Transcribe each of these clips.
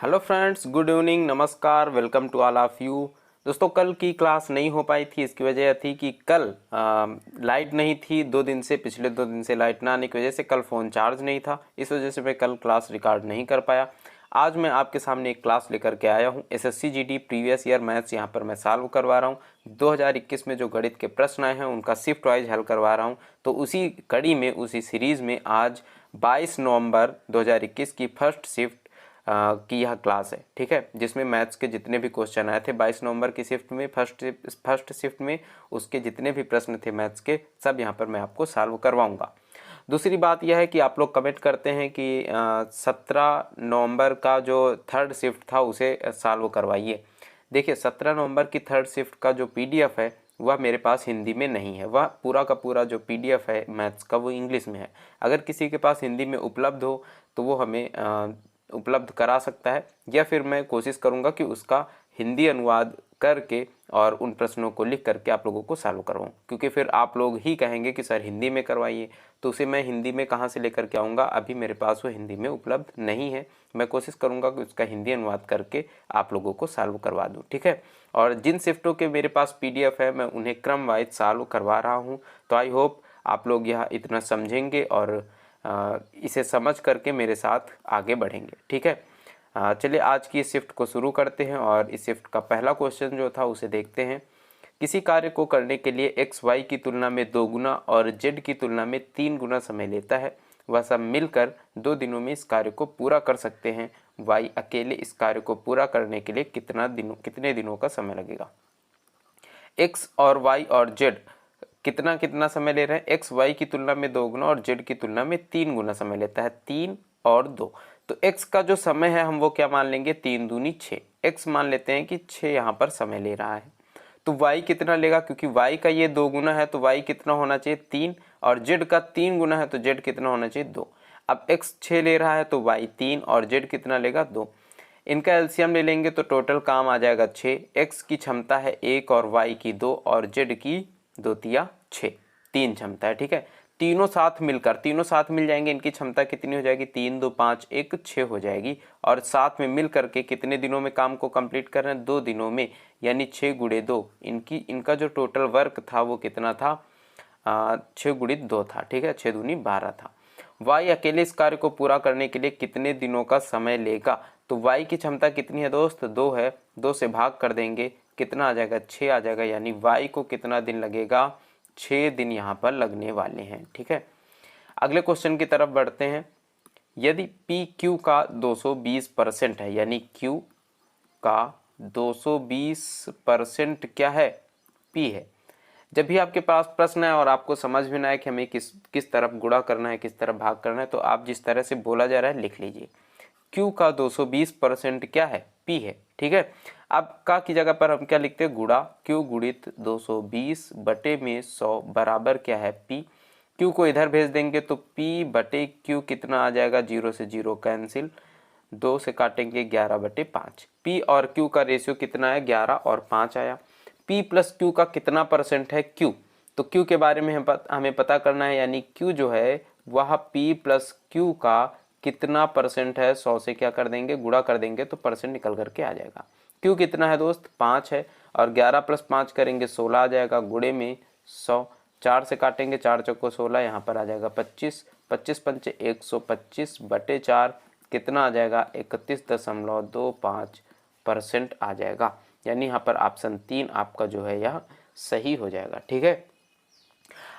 Hello friends, good evening, नमस्कार, welcome to all of you. दोस्तों, कल की क्लास नहीं हो पाई थी। इसकी वजह थी कि कल लाइट नहीं थी। पिछले 2 दिन से लाइट ना आने की वजह से कल फ़ोन चार्ज नहीं था। इस वजह से मैं कल क्लास रिकॉर्ड नहीं कर पाया। आज मैं आपके सामने एक क्लास लेकर के आया हूँ। SSC GD previous year maths यहाँ पर मैं सॉल्व करवा रहा हूँ। 2021 में जो गणित के प्रश्न आए हैं उनका शिफ्ट वाइज हल करवा रहा हूँ। तो उसी कड़ी में, उसी सीरीज़ में आज 22 नवंबर 2021 की फर्स्ट शिफ्ट की यह क्लास है। ठीक है, जिसमें मैथ्स के जितने भी क्वेश्चन आए थे 22 नवंबर की शिफ्ट में, फर्स्ट शिफ्ट में, उसके जितने भी प्रश्न थे मैथ्स के, सब यहाँ पर मैं आपको सॉल्व करवाऊंगा। दूसरी बात यह है कि आप लोग कमेंट करते हैं कि 17 नवंबर का जो थर्ड शिफ्ट था उसे सॉल्व करवाइए। देखिए, 17 नवंबर की थर्ड शिफ्ट का जो PDF है वह मेरे पास हिंदी में नहीं है। वह पूरा का पूरा जो PDF है मैथ्स का वो इंग्लिश में है। अगर किसी के पास हिंदी में उपलब्ध हो तो वो हमें उपलब्ध करा सकता है, या फिर मैं कोशिश करूंगा कि उसका हिंदी अनुवाद करके और उन प्रश्नों को लिख करके आप लोगों को सॉल्व करवाऊं। क्योंकि फिर आप लोग ही कहेंगे कि सर हिंदी में करवाइए, तो उसे मैं हिंदी में कहाँ से लेकर के आऊँगा। अभी मेरे पास वो हिंदी में उपलब्ध नहीं है। मैं कोशिश करूँगा कि उसका हिंदी अनुवाद करके आप लोगों को सॉल्व करवा दूँ। ठीक है, और जिन शिफ्टों के मेरे पास PDF है मैं उन्हें क्रम वाइज सॉल्व करवा रहा हूँ। तो आई होप आप लोग यह इतना समझेंगे और इसे समझ करके मेरे साथ आगे बढ़ेंगे। ठीक है, चलिए आज की इस शिफ्ट को शुरू करते हैं। और इस शिफ्ट का पहला क्वेश्चन जो था उसे देखते हैं। किसी कार्य को करने के लिए x y की तुलना में 2 गुना और z की तुलना में 3 गुना समय लेता है। वह सब मिलकर 2 दिनों में इस कार्य को पूरा कर सकते हैं। y अकेले इस कार्य को पूरा करने के लिए कितने दिनों का समय लगेगा। x और y और z कितना कितना समय ले रहे हैं। x y की तुलना में 2 गुना और z की तुलना में 3 गुना समय लेता है। 3 और 2, तो x का जो समय है हम वो क्या मान लेंगे, 3 दूनी 6। x मान लेते हैं कि 6 यहाँ पर समय ले रहा है। तो y कितना लेगा, क्योंकि y का ये 2 गुना है तो y कितना होना चाहिए 3, और z का 3 गुना है तो z कितना होना चाहिए 2। अब x 6 ले रहा है तो y 3 और z कितना लेगा 2। इनका एलसीएम ले लेंगे तो टोटल काम आ जाएगा 6। x की क्षमता है 1 और y की 2 और z की 2 तिया 6, 3 क्षमता है। ठीक है, तीनों साथ मिल जाएंगे। इनकी क्षमता कितनी हो जाएगी, 3 2 5 1 6 हो जाएगी। और साथ में मिल करके कितने दिनों में काम को कंप्लीट कर रहे हैं, 2 दिनों में, यानी 6 गुणे 2। इनका जो टोटल वर्क था वो कितना था, 6 गुणित 2 था। ठीक है, 6 दूनी 12 था। y अकेले इस कार्य को पूरा करने के लिए कितने दिनों का समय लेगा। तो y की क्षमता कितनी है दोस्त, 2 है। 2 से भाग कर देंगे, कितना आ जाएगा, 6 आ जाएगा। यानी y को कितना दिन लगेगा, 6 दिन यहाँ पर लगने वाले हैं। ठीक है, अगले क्वेश्चन की तरफ बढ़ते हैं। यदि p q का 220% है, यानी q का 220% क्या है, p है। जब भी आपके पास प्रश्न है और आपको समझ में ना आए कि हमें किस तरफ गुणा करना है, किस तरफ भाग करना है, तो आप जिस तरह से बोला जा रहा है लिख लीजिए। Q का 220% क्या है, P है। ठीक है, अब का की जगह पर हम क्या लिखते हैं, गुणा Q गुणित 220 बटे में 100 बराबर क्या है P। Q को इधर भेज देंगे तो P बटे Q कितना आ जाएगा, 0 से 0 कैंसिल, 2 से काटेंगे 11 बटे 5। P और Q का रेशियो कितना है, 11 और 5 आया। P प्लस Q का कितना परसेंट है, Q। तो Q के बारे में हमें पता करना है, यानी Q जो है वह P प्लस Q का कितना परसेंट है, 100 से क्या कर देंगे, गुणा कर देंगे तो परसेंट निकल करके आ जाएगा। Q कितना है दोस्त, 5 है, और 11 प्लस 5 करेंगे 16 आ जाएगा, गुणे में 100, 4 से काटेंगे 4 चौको 16, यहाँ पर आ जाएगा 25, 25 पंचे 125 बटे 4 कितना आ जाएगा, 31.25% आ जाएगा। यानी यहाँ पर ऑप्शन 3 आपका जो है यह सही हो जाएगा। ठीक है,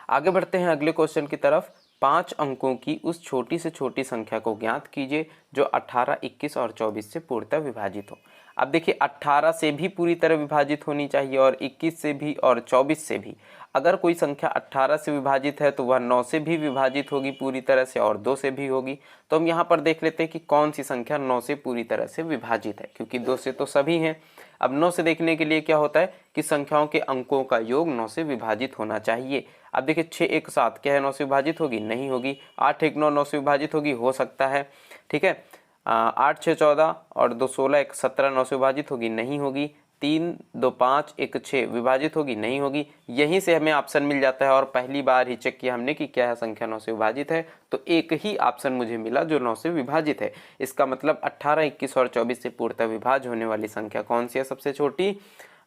आगे बढ़ते हैं अगले क्वेश्चन की तरफ। 5 अंकों की उस छोटी से छोटी संख्या को ज्ञात कीजिए जो 18, 21 और 24 से पूर्णतः विभाजित हो। अब देखिए, 18 से भी पूरी तरह विभाजित होनी चाहिए और 21 से भी और 24 से भी। अगर कोई संख्या 18 से विभाजित है तो वह 9 से भी विभाजित होगी पूरी तरह से, और 2 से भी होगी। तो हम यहाँ पर देख लेते हैं कि कौन सी संख्या 9 से पूरी तरह से विभाजित है, क्योंकि 2 से तो सभी हैं। अब 9 से देखने के लिए क्या होता है कि संख्याओं के अंकों का योग 9 से विभाजित होना चाहिए। अब देखिए, 6 1 7 क्या है, 9 से विभाजित होगी, नहीं होगी। 8 1 9 9 से विभाजित होगी, हो सकता है। ठीक है, 8 6 14 और 2 16 1 17 9 से विभाजित होगी, नहीं होगी। 3 2 5 1 6 विभाजित होगी? नहीं होगी। यहीं से हमें ऑप्शन मिल जाता है और पहली बार ही चेक किया हमने कि क्या है संख्या 9 से विभाजित है, तो एक ही ऑप्शन मुझे मिला जो 9 से विभाजित है। इसका मतलब 18, 21 और 24 से पूर्णतः विभाज्य होने वाली संख्या कौन सी है सबसे छोटी?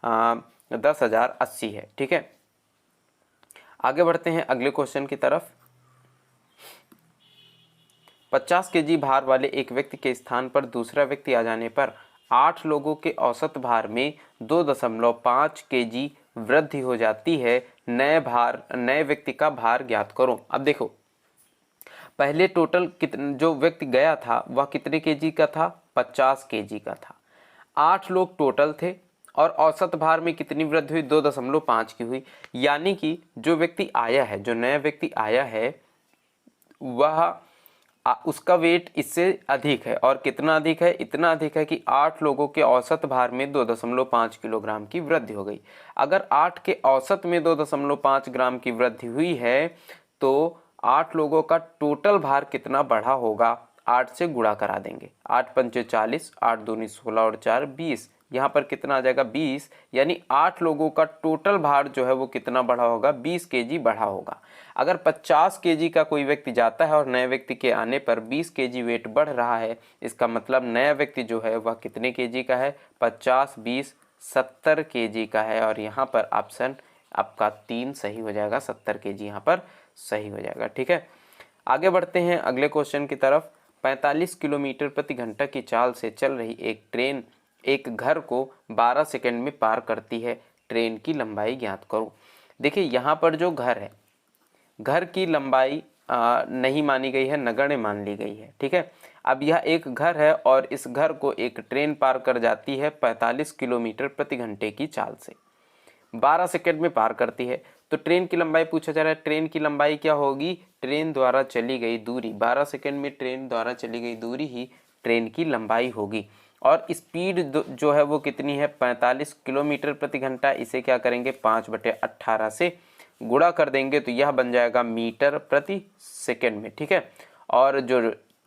10,080 है। ठीक है, आगे बढ़ते हैं अगले क्वेश्चन की तरफ। 50 केजी भार वाले एक व्यक्ति के स्थान पर दूसरा व्यक्ति आ जाने पर 8 लोगों के औसत भार में 2.5 केजी वृद्धि हो जाती है। नए व्यक्ति का भार ज्ञात करो। अब देखो, पहले टोटल जो व्यक्ति गया था वह कितने केजी का था? 50 केजी का था। 8 लोग टोटल थे और औसत भार में कितनी वृद्धि हुई? 2.5 की हुई। यानी कि जो व्यक्ति आया है, जो नया व्यक्ति आया है, वह उसका वेट इससे अधिक है। और कितना अधिक है? इतना अधिक है कि 8 लोगों के औसत भार में 2.5 किलोग्राम की वृद्धि हो गई। अगर 8 के औसत में 2.5 ग्राम की वृद्धि हुई है तो 8 लोगों का टोटल भार कितना बढ़ा होगा? 8 से गुणा करा देंगे। 8 पंचे 40, 8 दूनी 16 और 4 20। यहाँ पर कितना आ जाएगा? 20। यानी 8 लोगों का टोटल भार जो है वो कितना बढ़ा होगा? 20 केजी बढ़ा होगा। अगर 50 केजी का कोई व्यक्ति जाता है और नए व्यक्ति के आने पर 20 केजी वेट बढ़ रहा है, इसका मतलब नया व्यक्ति जो है वह कितने केजी का है? 50, 20, 70 केजी का है। और यहाँ पर ऑप्शन आपका 3 सही हो जाएगा। 70 केजी यहाँ पर सही हो जाएगा। ठीक है, आगे बढ़ते हैं अगले क्वेश्चन की तरफ। 45 किलोमीटर प्रति घंटा की चाल से चल रही एक ट्रेन एक घर को 12 सेकंड में पार करती है। ट्रेन की लंबाई ज्ञात करो। देखिए, यहाँ पर जो घर है, घर की लंबाई नहीं मानी गई है, नगण्य मान ली गई है। ठीक है, अब यह एक घर है और इस घर को एक ट्रेन पार कर जाती है 45 किलोमीटर प्रति घंटे की चाल से, 12 सेकंड में पार करती है। तो ट्रेन की लंबाई पूछा जा रहा है। ट्रेन की लंबाई क्या होगी? ट्रेन द्वारा चली गई दूरी, 12 सेकंड में ट्रेन द्वारा चली गई दूरी ही ट्रेन की लंबाई होगी। और स्पीड जो है वो कितनी है? 45 किलोमीटर प्रति घंटा। इसे क्या करेंगे? 5/18 से गुणा कर देंगे तो यह बन जाएगा मीटर प्रति सेकंड में। ठीक है, और जो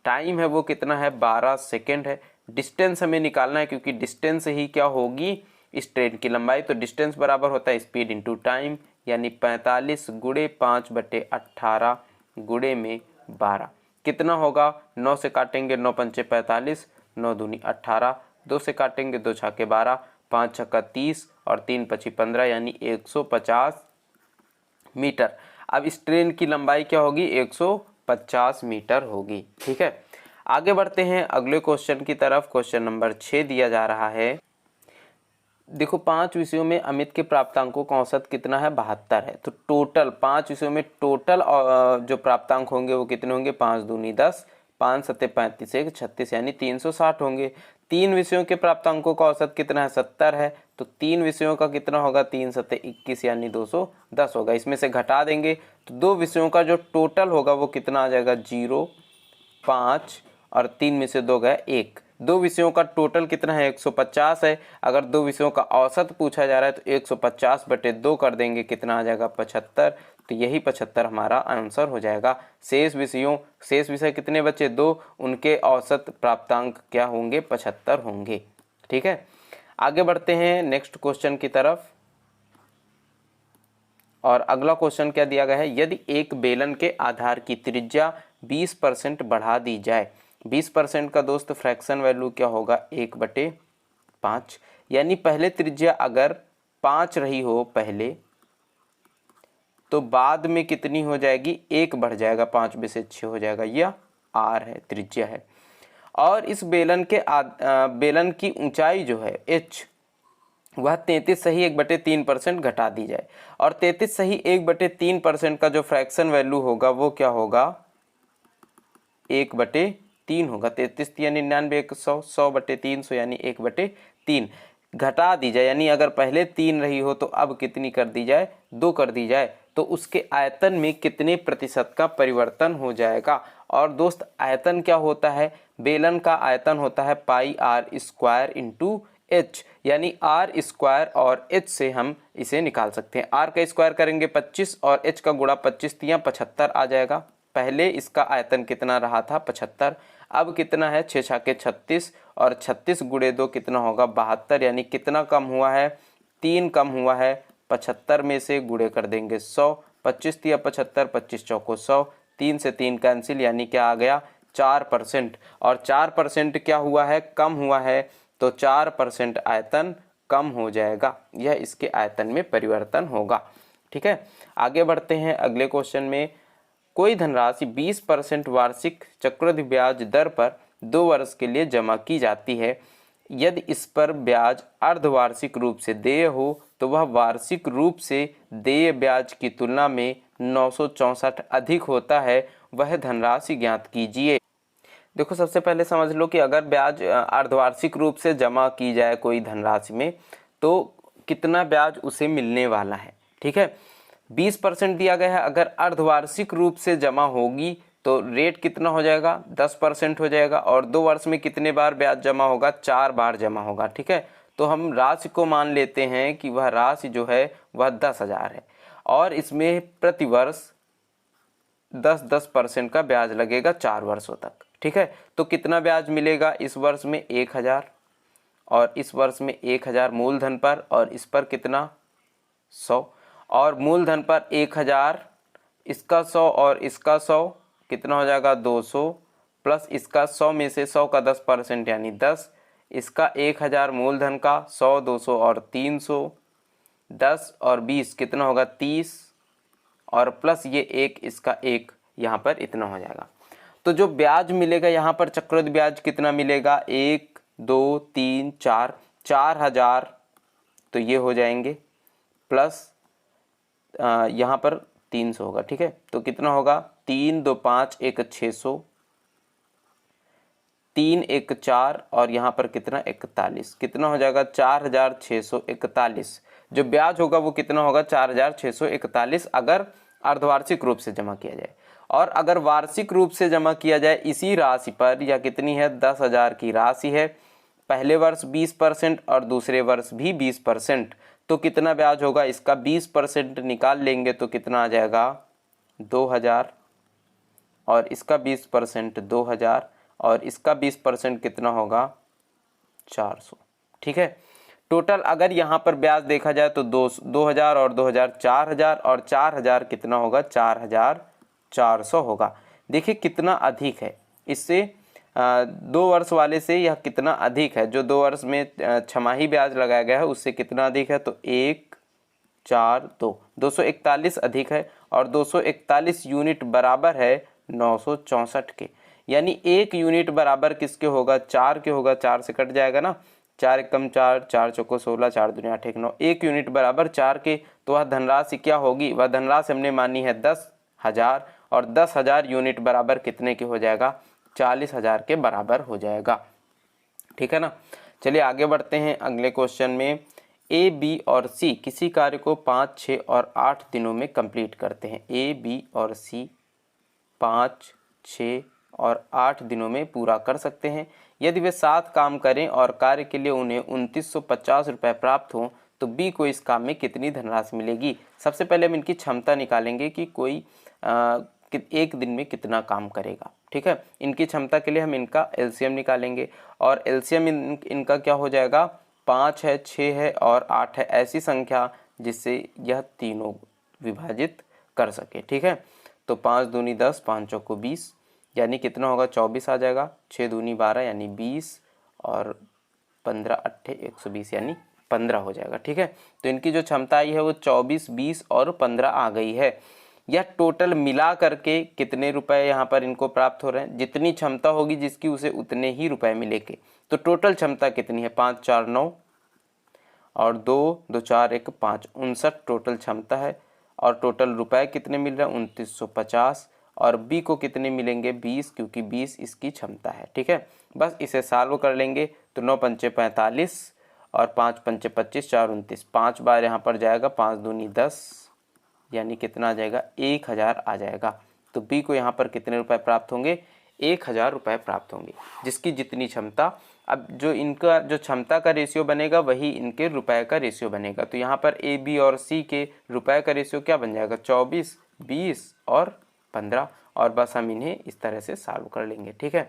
टाइम है वो कितना है? 12 सेकंड है। डिस्टेंस हमें निकालना है क्योंकि डिस्टेंस ही क्या होगी? इस ट्रेन की लंबाई। तो डिस्टेंस बराबर होता है स्पीड इंटू टाइम, यानी 45 गुणे 5/18 गुणे में 12 कितना होगा? 9 से काटेंगे 9 पंचे 45, 9 दूनी 18, 2 से काटेंगे 2 छक्के 12, 5 छक्का 30 और 3 पची 15, यानी 150 मीटर। अब इस ट्रेन की लंबाई क्या होगी? 150 मीटर होगी। ठीक है, आगे बढ़ते हैं अगले क्वेश्चन की तरफ। क्वेश्चन नंबर 6 दिया जा रहा है। देखो, 5 विषयों में अमित के प्राप्तांकों का औसत कितना है? 72 है। तो टोटल 5 विषयों में टोटल जो प्राप्तांक होंगे वो कितने होंगे? 5 दूनी 10, 5 सत्ते 35, 1 36, यानी 360 होंगे। 3 विषयों के प्राप्तांकों का औसत कितना है? 70 है। तो 3 विषयों का कितना होगा? 3 सत्ते 21, यानी 210 होगा। इसमें से घटा देंगे तो 2 विषयों का जो टोटल होगा वो कितना आ जाएगा? 0, 5 और 3 में से 2 गए 1। 2 विषयों का टोटल कितना है? 150 है। अगर 2 विषयों का औसत पूछा जा रहा है तो 150/2 कर देंगे, कितना आ जाएगा? 75। तो यही 75 हमारा आंसर हो जाएगा। शेष विषय कितने बचे? 2, उनके औसत प्राप्तांक क्या होंगे? 75 होंगे। ठीक है, आगे बढ़ते हैं नेक्स्ट क्वेश्चन की तरफ। और अगला क्वेश्चन क्या दिया गया है? यदि एक बेलन के आधार की त्रिज्या 20% बढ़ा दी जाए, 20% का दोस्त फ्रैक्शन वैल्यू क्या होगा? 1/5। यानी पहले त्रिज्या अगर 5 रही हो पहले, तो बाद में कितनी हो जाएगी? 1 बढ़ जाएगा, 5 में से 6 हो जाएगा। यह r है, त्रिज्या है। और इस बेलन की ऊंचाई जो है h, वह 33 सही 1/3% घटा दी जाए। और 33 सही 1/3% का जो फ्रैक्शन वैल्यू होगा वो क्या होगा? 1/3 होगा। 33 या 99, 100, 100/300 यानी 1/3 घटा दी जाए। यानी अगर पहले 3 रही हो तो अब कितनी कर दी जाए? 2 कर दी जाए। तो उसके आयतन में कितने प्रतिशत का परिवर्तन हो जाएगा? और दोस्त, आयतन क्या होता है? बेलन का आयतन होता है πr² इंटू h, यानी r² और h से हम इसे निकाल सकते हैं। r का स्क्वायर करेंगे 25 और h का गुणा 25 तियां 75 आ जाएगा। पहले इसका आयतन कितना रहा था? 75। अब कितना है, 6 छक्के 36 और 36 गुणे 2 कितना होगा 72, यानी कितना कम हुआ है, 3 कम हुआ है। 75 में से गुणे कर देंगे 100, 25 तिया 75, 25 चौको 100, 3 से 3 कैंसिल, यानी क्या आ गया 4%। और 4% क्या हुआ है, कम हुआ है, तो 4% आयतन कम हो जाएगा, यह इसके आयतन में परिवर्तन होगा। ठीक है, आगे बढ़ते हैं अगले क्वेश्चन में। कोई धनराशि 20% वार्षिक चक्रवृद्धि ब्याज दर पर 2 वर्ष के लिए जमा की जाती है। यदि इस पर ब्याज अर्धवार्षिक रूप से देय हो तो वह वार्षिक रूप से देय ब्याज की तुलना में 964 अधिक होता है, वह धनराशि ज्ञात कीजिए। देखो, सबसे पहले समझ लो कि अगर ब्याज अर्धवार्षिक रूप से जमा की जाए कोई धनराशि में तो कितना ब्याज उसे मिलने वाला है। ठीक है, 20% दिया गया है, अगर अर्धवार्षिक रूप से जमा होगी तो रेट कितना हो जाएगा 10% हो जाएगा। और 2 वर्ष में कितने बार ब्याज जमा होगा, 4 बार जमा होगा। ठीक है, तो हम राशि को मान लेते हैं कि वह राशि जो है वह 10,000 है और इसमें प्रतिवर्ष 10% का ब्याज लगेगा 4 वर्षों तक। ठीक है, तो कितना ब्याज मिलेगा, इस वर्ष में 1,000 और इस वर्ष में 1,000 मूलधन पर, और इस पर कितना 100, और मूलधन पर 1,000, इसका 100 और इसका 100 कितना हो जाएगा 200, प्लस इसका 100 में से 100 का 10% यानी 10, इसका 1,000 मूलधन का 100, 200 और 300, 10 और 20 कितना होगा 30, और प्लस ये एक, इसका एक, यहाँ पर इतना हो जाएगा। तो जो ब्याज मिलेगा यहाँ पर चक्रवृद्धि ब्याज कितना मिलेगा, 1 2 3 4, 4,000 तो ये हो जाएंगे, प्लस यहाँ पर 300 होगा। ठीक है, तो कितना होगा 3 2 5 1 600, 3 1 4 और यहाँ पर कितना 41, कितना हो जाएगा 4,641। जो ब्याज होगा वो कितना होगा 4,641 अगर अर्धवार्षिक रूप से जमा किया जाए। और अगर वार्षिक रूप से जमा किया जाए इसी राशि पर, या कितनी है 10,000 की राशि है, पहले वर्ष 20% और दूसरे वर्ष भी 20%, तो कितना ब्याज होगा, इसका 20% निकाल लेंगे तो कितना आ जाएगा 2,000, और इसका 20% 2,000, और इसका 20% कितना होगा 400। ठीक है, टोटल अगर यहाँ पर ब्याज देखा जाए तो 2,000 और 2,000 4,000, और 4,000 कितना होगा 4,400 होगा। देखिए कितना अधिक है, इससे 2 वर्ष वाले से यह कितना अधिक है। जो 2 वर्ष में छमाही ब्याज लगाया गया है उससे कितना अधिक है, तो 1 4 2 241 अधिक है, और 241 यूनिट बराबर है 964 के। यानी 1 यूनिट बराबर किसके होगा, 4 के होगा, 4 से कट जाएगा ना, 4 एकम 4, 4 चौको 16, 4 दूनी 8 1 9, 1 यूनिट बराबर 4 के। तो वह धनराशि क्या होगी, वह धनराशि हमने मानी है 10,000, और 10,000 यूनिट बराबर कितने के हो जाएगा 40,000 के बराबर हो जाएगा। ठीक है ना, चलिए आगे बढ़ते हैं अगले क्वेश्चन में। ए बी और सी किसी कार्य को 5 6 और 8 दिनों में कंप्लीट करते हैं। ए बी और सी 5 6 और 8 दिनों में पूरा कर सकते हैं। यदि वे 7 काम करें और कार्य के लिए उन्हें 2,950 रुपये प्राप्त हों तो बी को इस काम में कितनी धनराशि मिलेगी। सबसे पहले हम इनकी क्षमता निकालेंगे कि कोई एक दिन में कितना काम करेगा। ठीक है, इनकी क्षमता के लिए हम इनका एलसीएम निकालेंगे, और एलसीएम इनका क्या हो जाएगा 5 है, 6 है और 8 है, ऐसी संख्या जिससे यह तीनों विभाजित कर सके। ठीक है, तो 5 दूनी 10, 5 चौको 20, यानी कितना होगा 24 आ जाएगा, 6 दूनी 12 यानी 20, और 15 अट्ठे 120 यानी 15 हो जाएगा। ठीक है, तो इनकी जो क्षमता आई है वो 24 20 और 15 आ गई है। यह टोटल मिला करके कितने रुपए यहाँ पर इनको प्राप्त हो रहे हैं, जितनी क्षमता होगी जिसकी उसे उतने ही रुपए मिलेंगे। तो टोटल क्षमता कितनी है 5 4 9 और 2 2 4 1 5 59 टोटल क्षमता है। और टोटल रुपए कितने मिल रहे हैं 2,950, और बी को कितने मिलेंगे 20, क्योंकि 20 इसकी क्षमता है। ठीक है, बस इसे सॉल्व कर लेंगे तो 9 पंचे 45 और 5 पंचे 25, 4 29, 5 बार यहाँ पर जाएगा, 5 दूनी 10 यानी कितना आ जाएगा 1,000 आ जाएगा। तो बी को यहाँ पर कितने रुपए प्राप्त होंगे 1,000 रुपये प्राप्त होंगे, जिसकी जितनी क्षमता। अब जो इनका जो क्षमता का रेशियो बनेगा वही इनके रुपए का रेशियो बनेगा। तो यहाँ पर ए बी और सी के रुपए का रेशियो क्या बन जाएगा 24 20 और 15, और बस हम इन्हें इस तरह से सॉल्व कर लेंगे। ठीक है,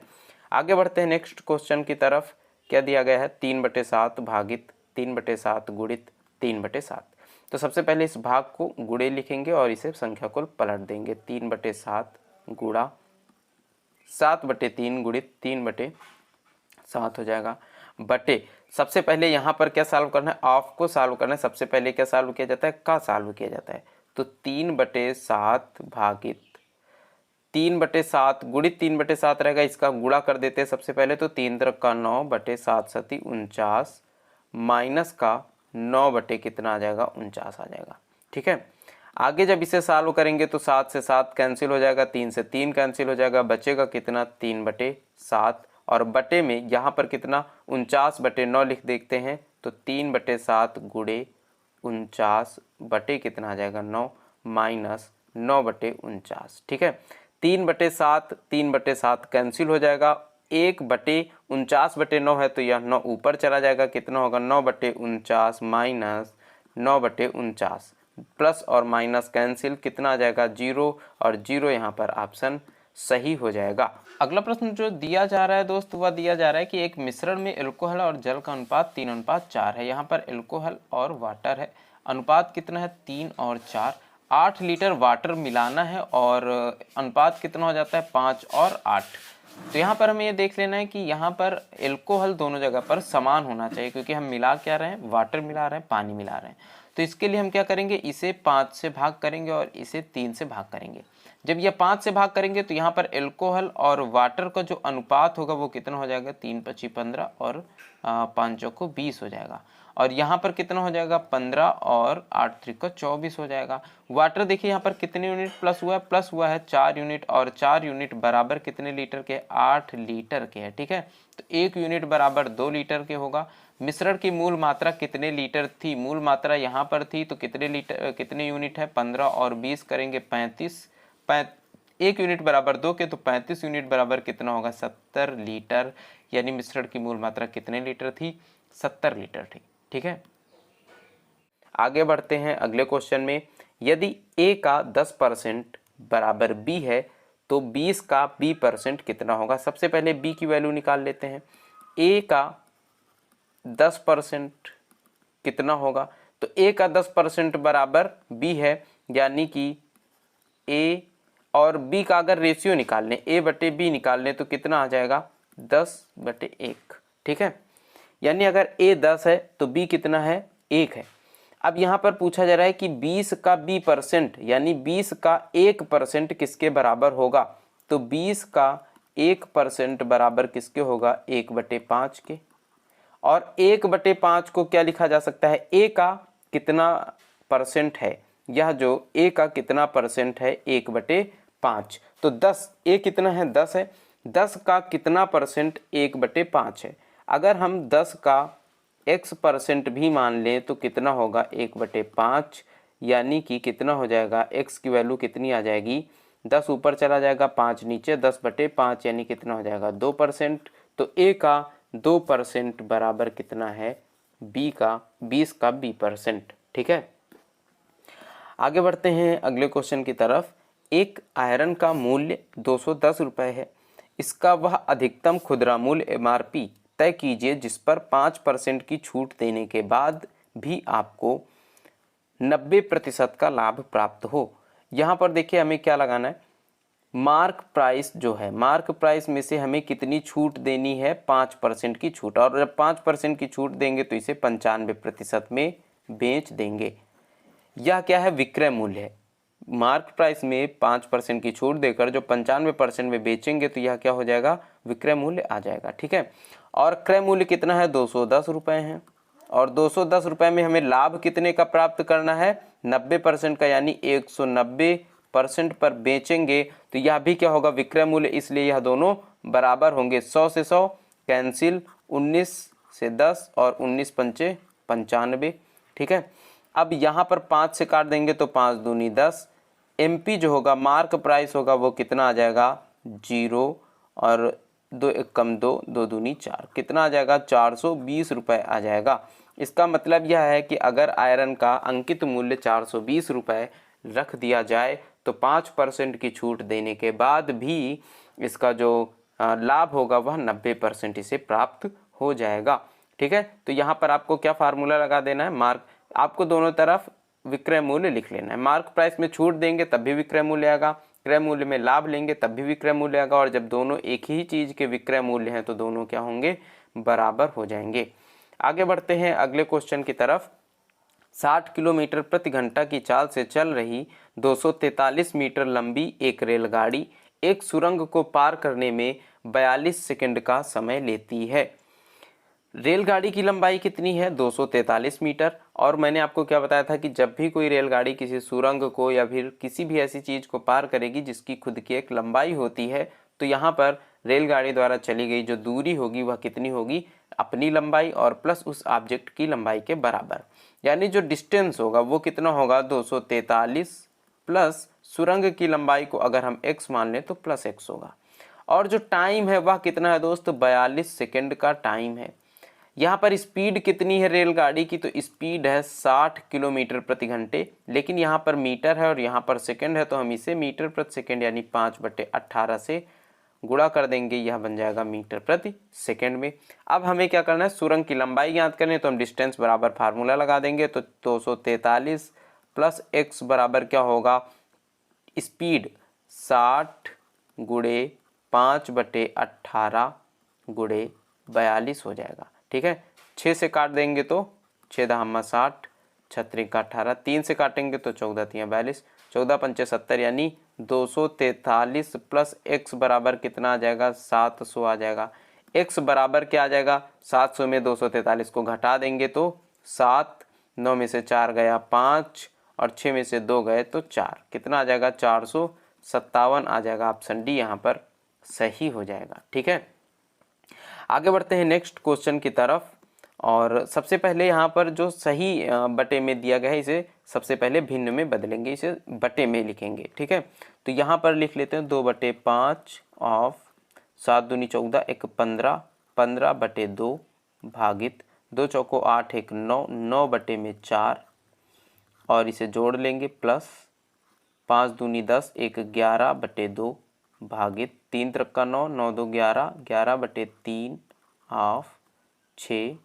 आगे बढ़ते हैं नेक्स्ट क्वेश्चन की तरफ। क्या दिया गया है, 3/7 भागित 3/7 गुणित 3/7। तो सबसे पहले इस भाग को गुणे लिखेंगे और इसे संख्या को पलट देंगे। 3/7 गुणा 7/3 गुणित 3/7 हो जाएगा, बटे सबसे पहले यहाँ पर क्या सॉल्व करना है, ऑफ को सॉल्व करना है। सबसे पहले क्या सॉल्व किया जाता है, का सॉल्व किया जाता है। तो 3/7 भागित 3/7 गुणित 3/7 रहेगा, इसका गुणा कर देते हैं सबसे पहले। तो 3 त्रिक का 9 बटे 7 सती 49 माइनस का 9 बटे कितना आ जाएगा, 49 आ जाएगा। ठीक है, आगे जब इसे सॉल्व करेंगे तो 7 से 7 कैंसिल हो जाएगा, 3 से 3 कैंसिल हो जाएगा, बचेगा कितना 3/7 और बटे में यहाँ पर कितना 49/9 लिख देखते हैं। तो 3/7 गुणे 49 बटे कितना आ जाएगा 9 माइनस 9/49। ठीक है, 3/7 3/7 कैंसिल हो जाएगा, 1/49/9 है तो यह 9 ऊपर चला जाएगा, कितना होगा 9/49 माइनस 9/49, प्लस और माइनस कैंसिल, कितना आ जाएगा 0 और 0 यहाँ पर ऑप्शन सही हो जाएगा। अगला प्रश्न जो दिया जा रहा है दोस्त, वह दिया जा रहा है कि एक मिश्रण में एल्कोहल और जल का अनुपात 3:4 है। यहाँ पर एल्कोहल और वाटर है, अनुपात कितना है 3 और 4। 8 लीटर वाटर मिलाना है और अनुपात कितना हो जाता है 5 और 8। तो यहाँ पर हमें ये देख लेना है कि यहाँ पर एल्कोहल दोनों जगह पर समान होना चाहिए, क्योंकि हम मिला क्या रहे हैं, वाटर मिला रहे हैं, पानी मिला रहे हैं। तो इसके लिए हम क्या करेंगे, इसे 5 से भाग करेंगे और इसे 3 से भाग करेंगे। जब यह 5 से भाग करेंगे तो यहाँ पर एल्कोहल और वाटर का जो अनुपात होगा वो कितना हो जाएगा, 3 × 5 = 15 और 5 × 20 हो जाएगा। और यहाँ पर कितना हो जाएगा 15 और 8 × 3 = 24 हो जाएगा। वाटर देखिए यहाँ पर कितने यूनिट प्लस हुआ है 4 यूनिट, और 4 यूनिट बराबर कितने लीटर के, 8 लीटर के है। ठीक है, तो 1 यूनिट बराबर 2 लीटर के होगा। मिश्रण की मूल मात्रा कितने लीटर थी, मूल मात्रा यहाँ पर थी तो कितने यूनिट है, 15 और 20 करेंगे 35। 1 यूनिट बराबर 2 के, तो 35 यूनिट बराबर कितना होगा 70 लीटर। यानी मिश्रण की मूल मात्रा कितने लीटर थी, 70 लीटर थी। ठीक है, आगे बढ़ते हैं अगले क्वेश्चन में। यदि A का 10% बराबर B है तो 20 का B% कितना होगा। सबसे पहले B की वैल्यू निकाल लेते हैं। A का 10% कितना होगा, तो A का 10% बराबर B है, यानी कि A और B का अगर रेशियो निकाल लें, A/B निकाल लें तो कितना आ जाएगा 10/1। ठीक है, यानी अगर A 10 है तो B कितना है 1 है। अब यहाँ पर पूछा जा रहा है कि 20 का B% यानी 20 का 1% किसके बराबर होगा। तो 20 का 1% बराबर किसके होगा, 1/5 के। और 1/5 को क्या लिखा जा सकता है, A का कितना परसेंट है, यह जो A का कितना परसेंट है 1/5। तो 10, A कितना है 10 है, 10 का कितना परसेंट 1/5 है। अगर हम 10 का x% भी मान लें तो कितना होगा 1/5, यानी कि कितना हो जाएगा, x की वैल्यू कितनी आ जाएगी, 10 ऊपर चला जाएगा 5 नीचे, 10/5 यानी कितना हो जाएगा 2%। तो A का 2% बराबर कितना है, B का 20 का B%। ठीक है, आगे बढ़ते हैं अगले क्वेश्चन की तरफ। एक आयरन का मूल्य 210 रुपये है, इसका वह अधिकतम खुदरा मूल्य MRP तय कीजिए जिस पर 5% की छूट देने के बाद भी आपको 90% का लाभ प्राप्त हो। यहाँ पर देखिए हमें क्या लगाना है, मार्क प्राइस जो है, मार्क प्राइस में से हमें कितनी छूट देनी है, 5% की छूट। और जब 5% की छूट देंगे तो इसे 95% में बेच देंगे। यह क्या है, विक्रय मूल्य है। मार्क प्राइस में 5% की छूट देकर जो 95% में बेचेंगे तो यह क्या हो जाएगा, विक्रय मूल्य आ जाएगा। ठीक है, और क्रय मूल्य कितना है 210 रुपये है, और 210 रुपये में हमें लाभ कितने का प्राप्त करना है, 90% का, यानी 190% पर बेचेंगे तो यह भी क्या होगा, विक्रय मूल्य, इसलिए यह दोनों बराबर होंगे। 100 से 100 कैंसिल, 19 से 10 और 19 पंचे 95। ठीक है, अब यहाँ पर 5 से काट देंगे तो 5 दूनी 10। MP जो होगा, मार्क प्राइस होगा, वो कितना आ जाएगा 0, और 2 1 कम 2, 2 दूनी 4, कितना आ जाएगा 420 रुपये आ जाएगा। इसका मतलब यह है कि अगर आयरन का अंकित मूल्य 420 रुपये रख दिया जाए तो 5% की छूट देने के बाद भी इसका जो लाभ होगा वह 90% इसे प्राप्त हो जाएगा। ठीक है, तो यहाँ पर आपको क्या फार्मूला लगा देना है, मार्क, आपको दोनों तरफ विक्रय मूल्य लिख लेना है। मार्क प्राइस में छूट देंगे तब भी विक्रय मूल्य आएगा, क्रय मूल्य में लाभ लेंगे तब भी विक्रय मूल्य आएगा, और जब दोनों एक ही चीज़ के विक्रय मूल्य हैं तो दोनों क्या होंगे, बराबर हो जाएंगे। आगे बढ़ते हैं अगले क्वेश्चन की तरफ। 60 किलोमीटर प्रति घंटा की चाल से चल रही 243 मीटर लंबी एक रेलगाड़ी एक सुरंग को पार करने में 42 सेकंड का समय लेती है। रेलगाड़ी की लंबाई कितनी है, 243 मीटर। और मैंने आपको क्या बताया था कि जब भी कोई रेलगाड़ी किसी सुरंग को या फिर किसी भी ऐसी चीज़ को पार करेगी जिसकी खुद की एक लंबाई होती है, तो यहाँ पर रेलगाड़ी द्वारा चली गई जो दूरी होगी वह कितनी होगी, अपनी लंबाई और प्लस उस ऑब्जेक्ट की लंबाई के बराबर। यानी जो डिस्टेंस होगा वो कितना होगा, 243 प्लस सुरंग की लंबाई को अगर हम x मान लें तो प्लस x होगा। और जो टाइम है वह कितना है दोस्त, 42 सेकेंड का टाइम है। यहाँ पर स्पीड कितनी है रेलगाड़ी की, तो स्पीड है 60 किलोमीटर प्रति घंटे, लेकिन यहाँ पर मीटर है और यहाँ पर सेकंड है, तो हम इसे मीटर प्रति सेकंड यानी 5/18 से गुणा कर देंगे, यह बन जाएगा मीटर प्रति सेकंड में। अब हमें क्या करना है, सुरंग की लंबाई ज्ञात करनी है, तो हम डिस्टेंस बराबर फार्मूला लगा देंगे। तो 243 प्लस x बराबर क्या होगा, स्पीड 60 गुणे 5/18 गुणे 42 हो जाएगा। ठीक है, 6 से काट देंगे तो 6 दहम्मा 60, 6 का 18, 3 से काटेंगे तो 14 तियाँ 42, 14 पंचे 70 यानी 243 प्लस x बराबर कितना आ जाएगा, 700 आ जाएगा। x बराबर क्या आ जाएगा, 700 में 243 को घटा देंगे तो 7, 9 में से 4 गया 5 और 6 में से 2 गए तो 4, कितना आ जाएगा, 457 आ जाएगा। ऑप्शन डी यहाँ पर सही हो जाएगा। ठीक है, आगे बढ़ते हैं नेक्स्ट क्वेश्चन की तरफ। और सबसे पहले यहाँ पर जो सही बटे में दिया गया है इसे सबसे पहले भिन्न में बदलेंगे, इसे बटे में लिखेंगे। ठीक है, तो यहाँ पर लिख लेते हैं 2/5 ऑफ 7 दूनी 14 1 15, 15/2 भागित 2 चौको 8 1 9, 9/4 और इसे जोड़ लेंगे प्लस 5 दूनी 10 1 11/2 भागित 3 3 9, 9 2 11, 11/3 ऑफ 6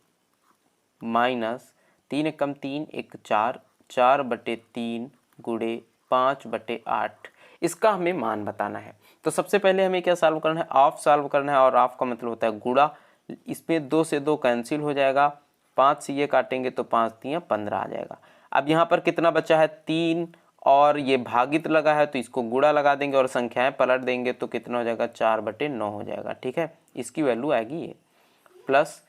माइनस 3 1 3 1 4, 4/3 गुणे 5/8। इसका हमें मान बताना है। तो सबसे पहले हमें क्या सॉल्व करना है, ऑफ सॉल्व करना है, और ऑफ का मतलब होता है गुणा। इसमें 2 से 2 कैंसिल हो जाएगा, 5 से ये काटेंगे तो 5 तियाँ 15 आ जाएगा। अब यहाँ पर कितना बचा है, 3, और ये भागित लगा है तो इसको गुणा लगा देंगे और संख्याएं पलट देंगे तो कितना हो जाएगा, 4/9 हो जाएगा। ठीक है, इसकी वैल्यू आएगी ये, प्लस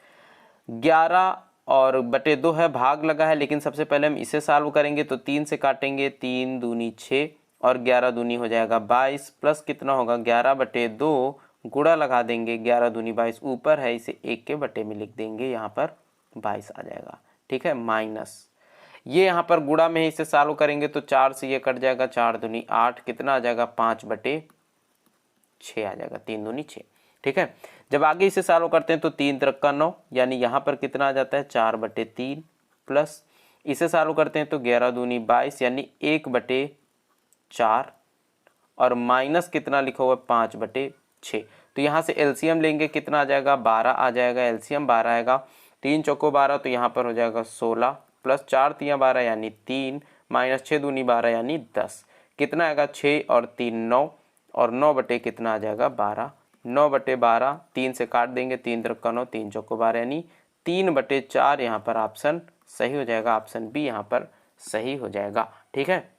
11 और बटे 2 है, भाग लगा है, लेकिन सबसे पहले हम इसे सॉल्व करेंगे तो 3 से काटेंगे, 3 दूनी 6 और 11 दूनी हो जाएगा 22, प्लस कितना होगा 11/2 गुणा लगा देंगे, 11 दूनी 22 ऊपर है, इसे 1 के बटे में लिख देंगे, यहाँ पर 22 आ जाएगा। ठीक है, माइनस ये यहाँ पर गुणा में इसे सॉल्व करेंगे तो 4 से ये कट जाएगा, 4 दूनी 8, कितना आ जाएगा 5/6 आ जाएगा, 3 दूनी 6। ठीक है, जब आगे इसे सॉल्व करते हैं तो 3 3 9 यानी यहाँ पर कितना आ जाता है 4/3, प्लस इसे सॉल्व करते हैं तो 11 दूनी 22 यानी 1/4 और माइनस कितना लिखा हुआ है 5/6। तो यहाँ से एलसीएम लेंगे, कितना आ जाएगा 12 आ जाएगा, एलसीएम 12 आएगा, 3 चौको 12 तो यहाँ पर हो जाएगा 16, प्लस 4 तियाँ 12 यानी 3, माइनस 6 दूनी 12 यानी 10, कितना आएगा 6 और 3 9, और 9 बटे कितना आ जाएगा 12, 9/12, 3 से काट देंगे, 3 3 9, 3 चौको 12 यानी 3/4 यहाँ पर ऑप्शन सही हो जाएगा, ऑप्शन बी यहाँ पर सही हो जाएगा। ठीक है,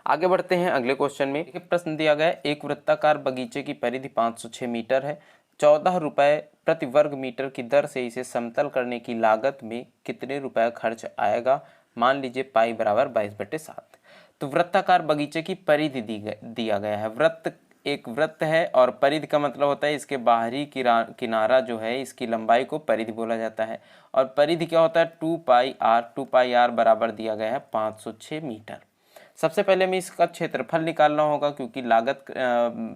आगे बढ़ते हैं अगले क्वेश्चन में। एक प्रश्न दिया गया है, एक वृत्ताकार बगीचे की परिधि 506 मीटर है, 14 रुपये प्रति वर्ग मीटर की दर से इसे समतल करने की लागत में कितने रुपए खर्च आएगा। मान लीजिए पाई बराबर 22/7। तो वृत्ताकार बगीचे की परिधि दिया गया है। वृत्त एक वृत्त है और परिधि का मतलब होता है इसके बाहरी किनारा जो है इसकी लंबाई को परिधि बोला जाता है। और परिधि क्या होता है 2 पाई आर बराबर दिया गया है 506 मीटर। सबसे पहले हमें इसका क्षेत्रफल निकालना होगा, क्योंकि लागत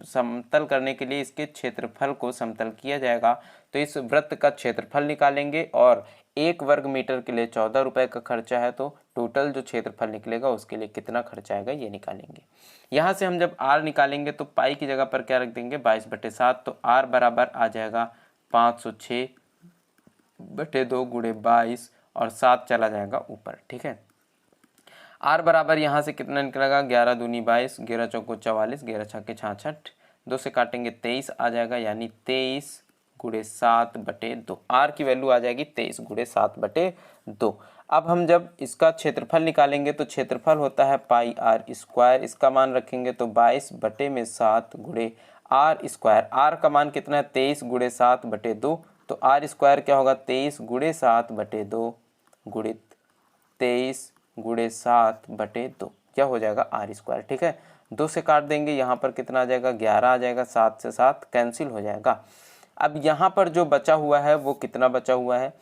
समतल करने के लिए इसके क्षेत्रफल को समतल किया जाएगा। तो इस वृत्त का क्षेत्रफल निकालेंगे और 1 वर्ग मीटर के लिए 14 रुपये का खर्चा है, तो टोटल जो क्षेत्रफल निकलेगा उसके लिए कितना खर्चा आएगा ये निकालेंगे। यहाँ से हम जब r निकालेंगे तो पाई की जगह पर क्या रख देंगे 22/7, तो r बराबर आ जाएगा 506/2 गुणे 22 और 7 चला जाएगा ऊपर। ठीक है, r बराबर यहाँ से कितना निकलेगा 11 दूनी 22, 11 चौको 44, 11 छक्के 66, 2 से काटेंगे 23 आ जाएगा, यानी 23 गुणे 7/2। r की वैल्यू आ जाएगी 23 गुणे 7/2। अब हम जब इसका क्षेत्रफल निकालेंगे तो क्षेत्रफल होता है पाई आर स्क्वायर, इसका मान रखेंगे तो 22/7 गुणे r स्क्वायर। r का मान कितना है 23 गुणे 7/2, तो r स्क्वायर क्या होगा 23 गुणे 7/2 गुणित 23 गुणे 7/2, क्या हो जाएगा r स्क्वायर। ठीक है, 2 से काट देंगे, यहाँ पर कितना आ जाएगा 11 आ जाएगा, 7 से 7 कैंसिल हो जाएगा। अब यहाँ पर जो बचा हुआ है वो कितना बचा हुआ है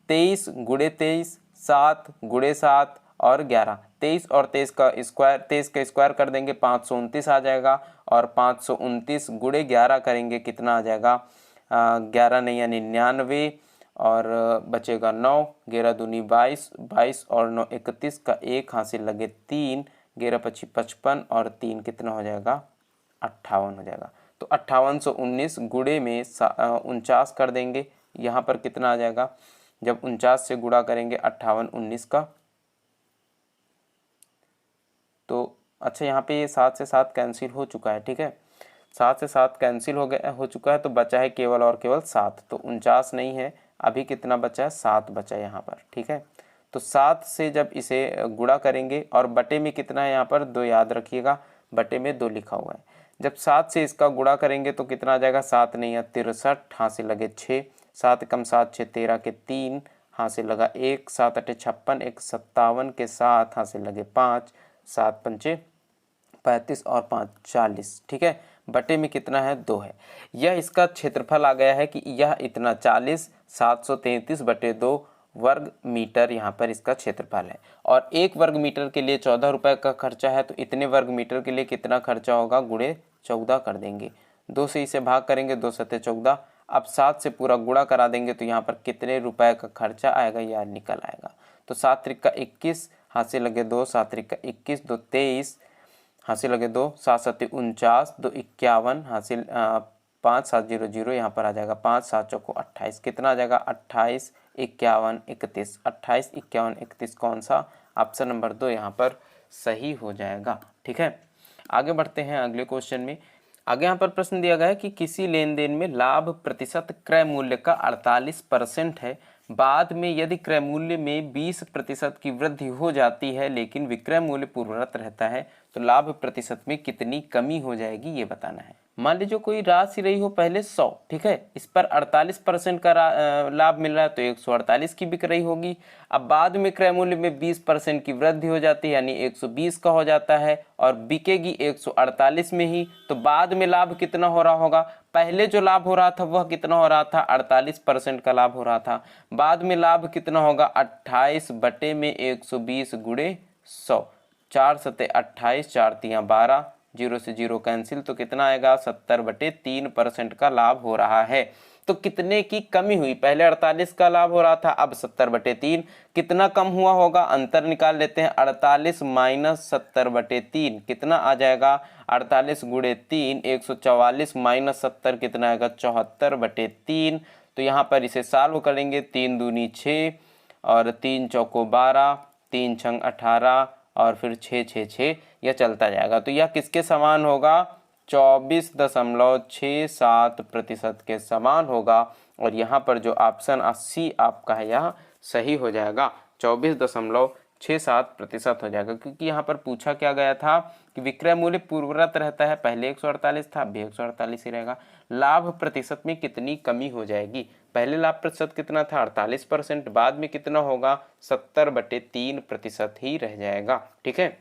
23 गुणे 23, 7 गुणे 7 और 11, 23 और 23 का स्क्वायर कर देंगे 529 आ जाएगा, और 529 गुणे 11 करेंगे कितना आ जाएगा 11 नहीं यानी 99, और बचेगा 9, 11 दूनी 22, 22 और 9 31 का 1 हासिल लगे 3, 11 25 55 और 3 कितना हो जाएगा 58 हो जाएगा। तो 5819 गुणे में 49 कर देंगे, यहाँ पर कितना आ जाएगा जब 49 से गुणा करेंगे 58 19 का, तो अच्छा यहाँ पे ये 7 से 7 कैंसिल हो चुका है। ठीक है, 7 से 7 कैंसिल हो चुका है, तो बचा है केवल और केवल 7, तो 49 नहीं है, अभी कितना बचा है 7 बचा है यहाँ पर। ठीक है, तो 7 से जब इसे गुणा करेंगे और बटे में कितना है यहाँ पर 2 याद रखिएगा, बटे में 2 लिखा हुआ है। जब 7 से इसका गुणा करेंगे तो कितना आ जाएगा 7 नहीं है 63, हासिल लगे 6, 7 कम 7 6 13 के 3 हासिल लगा 1, 7 8 56, 1 57 के 7 हासिल लगे 5, 7 पंचे 35 और 5 40। ठीक है, बटे में कितना है 2 है। यह इसका क्षेत्रफल आ गया है कि यह इतना 40 733/2 वर्ग मीटर यहाँ पर इसका क्षेत्रफल है, और 1 वर्ग मीटर के लिए 14 रुपये का खर्चा है, तो इतने वर्ग मीटर के लिए कितना खर्चा होगा गुणे 14 कर देंगे, 2 से इसे भाग करेंगे 2 सत्ते 14, अब 7 से पूरा गुणा करा देंगे तो यहाँ पर कितने रुपए का खर्चा आएगा यह निकल आएगा। तो 7 त्रिक का 21 हासिल लगे 2, 7 त्रिक का 21, 2 23 हासिल लगे 2, 7 सत्ते 49, 2 51 हासिल 5 7 0 0, यहाँ पर आ जाएगा 5, 7 चौको 28, कितना आ जाएगा 28 51 31, 28 51 31 कौन सा ऑप्शन नंबर 2 यहाँ पर सही हो जाएगा। ठीक है, आगे बढ़ते हैं अगले क्वेश्चन में। आगे यहाँ पर प्रश्न दिया गया है कि किसी लेन देन में लाभ प्रतिशत क्रय मूल्य का 48% है, बाद में यदि क्रय मूल्य में 20% की वृद्धि हो जाती है लेकिन विक्रय मूल्य पूर्ववत रहता है, तो लाभ प्रतिशत में कितनी कमी हो जाएगी ये बताना है। मान लीजिए कोई राशि रही हो पहले 100, ठीक है, इस पर 48% का लाभ मिल रहा है तो 148 की बिक रही होगी। अब बाद में क्रय मूल्य में 20% की वृद्धि हो जाती है यानी 120 का हो जाता है और बिकेगी 148 में ही, तो बाद में लाभ कितना हो रहा होगा, पहले जो लाभ हो रहा था वह कितना हो रहा था 48% का लाभ हो रहा था, बाद में लाभ कितना होगा 28 बटे में 120 गुणे 100, 4 सत्ते 28, 4 तियाँ 12, 0 से 0 कैंसिल, तो कितना आएगा 70/3% का लाभ हो रहा है। तो कितने की कमी हुई, पहले 48 का लाभ हो रहा था अब 70/3, कितना कम हुआ होगा, अंतर निकाल लेते हैं, 48 माइनस 70/3 कितना आ जाएगा 48 गुणे 3 144 माइनस 70 कितना आएगा 74/3। तो यहाँ पर इसे सॉल्व करेंगे, 3 दूनी 6 और 3 चौको 12, 3 छंग 18 और फिर 6 6 6, यह चलता जाएगा। तो यह किसके समान होगा 24.67% के समान होगा, और यहाँ पर जो ऑप्शन सी आपका है यह सही हो जाएगा, 24.67% हो जाएगा, क्योंकि यहाँ पर पूछा क्या गया था कि विक्रय मूल्य पूर्ववत रहता है, पहले 148 था अभी 148 ही रहेगा, लाभ प्रतिशत में कितनी कमी हो जाएगी, पहले लाभ प्रतिशत कितना था 48%, बाद में कितना होगा 70/3% ही रह जाएगा। ठीक है,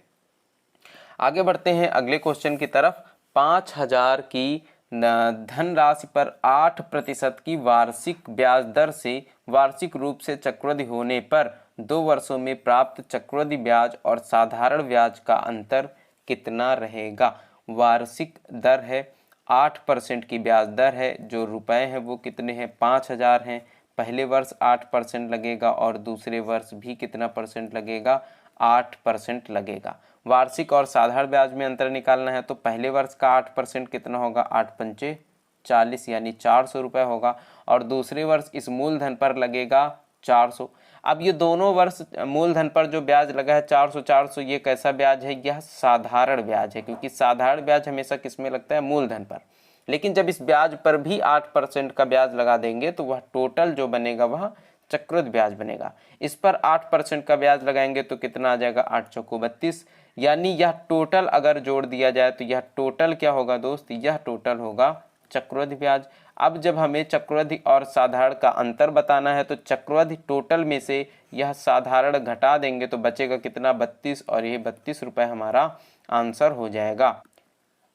आगे बढ़ते हैं अगले क्वेश्चन की तरफ। 5000 की धनराशि पर 8% की वार्षिक ब्याज दर से वार्षिक रूप से चक्रवृद्धि होने पर 2 वर्षों में प्राप्त चक्रवृद्धि ब्याज और साधारण ब्याज का अंतर कितना रहेगा। वार्षिक दर है 8% की ब्याज दर है, जो रुपए हैं वो कितने हैं 5000 हैं। पहले वर्ष 8% लगेगा और दूसरे वर्ष भी कितना परसेंट लगेगा 8% लगेगा। वार्षिक और साधारण ब्याज में अंतर निकालना है तो पहले वर्ष का 8% कितना होगा 8 पंचे 40 यानी 400 रुपये होगा और दूसरे वर्ष इस मूलधन पर लगेगा 400। अब ये दोनों वर्ष मूलधन पर जो ब्याज लगा है 400 ये कैसा ब्याज है, यह साधारण ब्याज है, क्योंकि साधारण ब्याज हमेशा किस में लगता है मूलधन पर। लेकिन जब इस ब्याज पर भी 8% का ब्याज लगा देंगे तो वह टोटल जो बनेगा वह चक्रवृद्धि ब्याज बनेगा। इस पर 8% का ब्याज लगाएंगे तो कितना आ जाएगा 8 चौको 32, यानी यह टोटल अगर जोड़ दिया जाए तो यह टोटल क्या होगा दोस्त, यह टोटल होगा चक्रवृद्धि ब्याज। अब जब हमें चक्रवृद्धि और साधारण का अंतर बताना है तो चक्रवृद्धि टोटल में से यह साधारण घटा देंगे तो बचेगा कितना 32 और ये 32 रुपये हमारा आंसर हो जाएगा।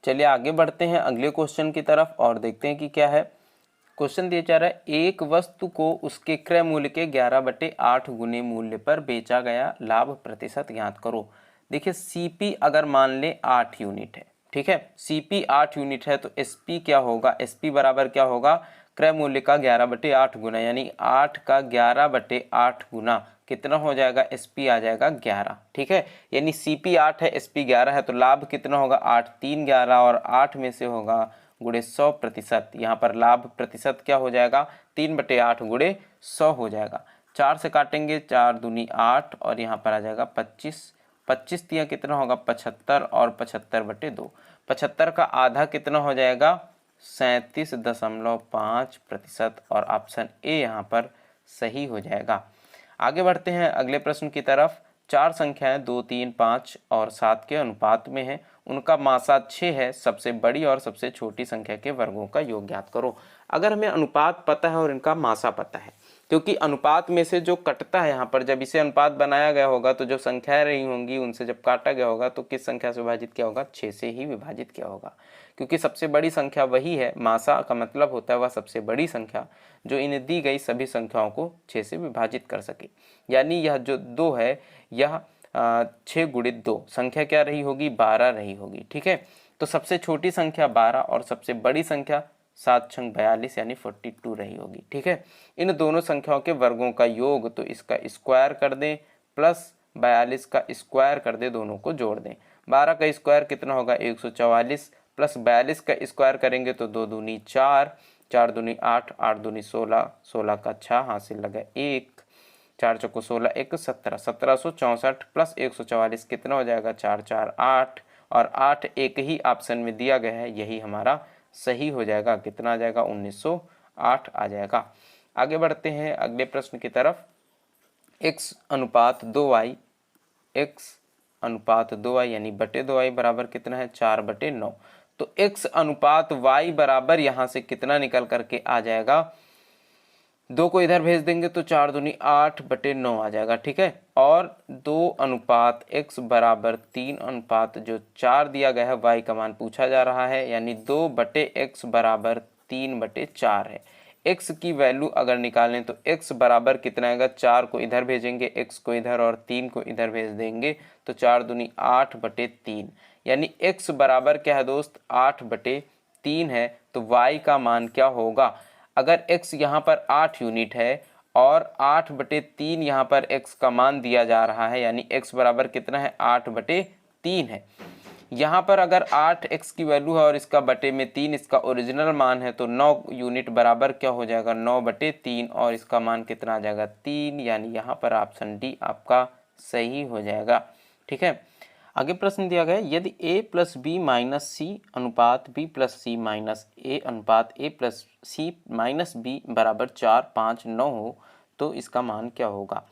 चलिए आगे बढ़ते हैं अगले क्वेश्चन की तरफ और देखते हैं कि क्या है। क्वेश्चन दिया जा रहा है एक वस्तु को उसके क्रय मूल्य के 11/8 गुने मूल्य पर बेचा गया, लाभ प्रतिशत ज्ञात करो। देखिए सीपी अगर मान ले 8 यूनिट है, ठीक है, सीपी 8 यूनिट है तो एसपी क्या होगा, एसपी बराबर क्या होगा क्रय मूल्य का 11/8 गुना, यानी 8 का 11/8 गुना कितना हो जाएगा एसपी आ जाएगा 11, ठीक है। यानी सीपी 8 है एसपी 11 है तो लाभ कितना होगा 8 3 11 और 8 में से होगा गुणे 100%। यहाँ पर लाभ प्रतिशत क्या हो जाएगा 3/8 गुणे 100 हो जाएगा। 4 से काटेंगे 4 दूनी 8 और यहाँ पर आ जाएगा 25, 25 तिया कितना होगा 75 और 75/2, 75 का आधा कितना हो जाएगा 37.5% और ऑप्शन ए यहाँ पर सही हो जाएगा। आगे बढ़ते हैं अगले प्रश्न की तरफ। 4 संख्याएं 2, 3, 5 और 7 के अनुपात में है, उनका मासा 6 है, सबसे बड़ी और सबसे छोटी संख्या के वर्गों का योग ज्ञात करो। अगर हमें अनुपात पता है और इनका मासा पता है, क्योंकि अनुपात में से जो कटता है यहाँ पर जब इसे अनुपात बनाया गया होगा तो जो संख्याएं रही होंगी उनसे जब काटा गया होगा तो किस संख्या से विभाजित किया होगा 6 से ही विभाजित किया होगा, क्योंकि सबसे बड़ी संख्या वही है। मासा का मतलब होता है वह सबसे बड़ी संख्या जो इन दी गई सभी संख्याओं को 6 से विभाजित कर सके। यानी यह जो 2 है यह 6 गुणित 2 संख्या क्या रही होगी 12 रही होगी, ठीक है। तो सबसे छोटी संख्या 12 और सबसे बड़ी संख्या 7 छंग 42 यानी 42 रही होगी, ठीक है। इन दोनों संख्याओं के वर्गों का योग तो इसका स्क्वायर कर दें प्लस 42 का स्क्वायर कर दें, दोनों को जोड़ दें। 12 का स्क्वायर कितना होगा 144 प्लस 42 का स्क्वायर करेंगे तो 2 दूनी 4, 4 दूनी 8, 8 दूनी 16, 16 का 6 हासिल लगा 1, 4 चौको 16 1 17, 1764 प्लस 144 कितना हो जाएगा 4 4 8 और 8 एक ही ऑप्शन में दिया गया है, यही हमारा सही हो जाएगा। कितना आ जाएगा 1908 आ जाएगा। आगे बढ़ते हैं अगले प्रश्न की तरफ। x अनुपात 2y, x अनुपात 2y यानी बटे 2y बराबर कितना है 4/9। तो x अनुपात y बराबर यहाँ से कितना निकल करके आ जाएगा, 2 को इधर भेज देंगे तो 4 दूनी 8/9 आ जाएगा, ठीक है। और 2 अनुपात x बराबर 3 अनुपात जो 4 दिया गया है y का मान पूछा जा रहा है, यानी 2/x बराबर 3/4 है। x की वैल्यू अगर निकालें तो x बराबर कितना आएगा, 4 को इधर भेजेंगे x को इधर और 3 को इधर भेज देंगे तो 4 दूनी 8/3, यानी x बराबर क्या है दोस्त 8/3 है। तो y का मान क्या होगा, अगर x यहाँ पर 8 यूनिट है और 8/3 यहाँ पर x का मान दिया जा रहा है, यानी x बराबर कितना है 8/3 है। यहाँ पर अगर 8x की वैल्यू है और इसका बटे में 3 इसका ओरिजिनल मान है तो 9 यूनिट बराबर क्या हो जाएगा 9/3 और इसका मान कितना आ जाएगा 3, यानी यहाँ पर ऑप्शन डी आपका सही हो जाएगा, ठीक है। आगे प्रश्न दिया गया यदि a plus B minus C अनुपात b plus C minus A अनुपात a plus C minus B बराबर 4 5 9 हो तो इसका मान क्या होगा।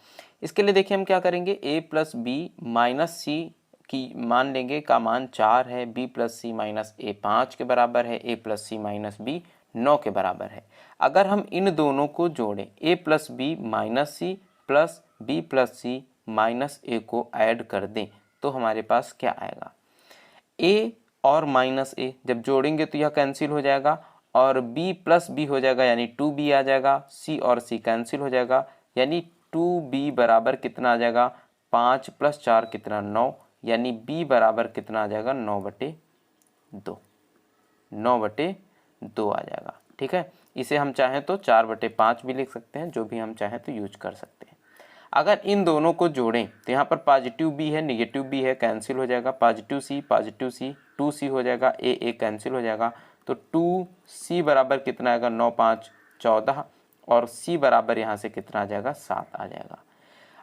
इसके लिए देखिए हम क्या करेंगे, a plus B minus C की मान लेंगे का मान 4 है, b plus C minus A 5 के बराबर है, a plus C minus B 9 के बराबर है। अगर हम इन दोनों को जोड़ें a plus B minus C plus b plus C minus A को ऐड कर दें तो हमारे पास क्या आएगा, a और माइनस ए जब जोड़ेंगे तो यह कैंसिल हो जाएगा और b प्लस बी हो जाएगा यानी 2b आ जाएगा, c और c कैंसिल हो जाएगा यानी 2b बराबर कितना आ जाएगा 5 + 4 कितना 9, यानी b बराबर कितना आ जाएगा 9/2, 9/2 आ जाएगा। ठीक है, इसे हम चाहें तो 4/5 भी लिख सकते हैं, जो भी हम चाहें तो यूज कर सकते हैं। अगर इन दोनों को जोड़ें तो यहाँ पर पॉजिटिव b है निगेटिव b है, कैंसिल हो जाएगा, पॉजिटिव c 2c हो जाएगा, a कैंसिल हो जाएगा, तो 2c बराबर कितना आएगा 9 5 14, और c बराबर यहाँ से कितना आ जाएगा 7 आ जाएगा।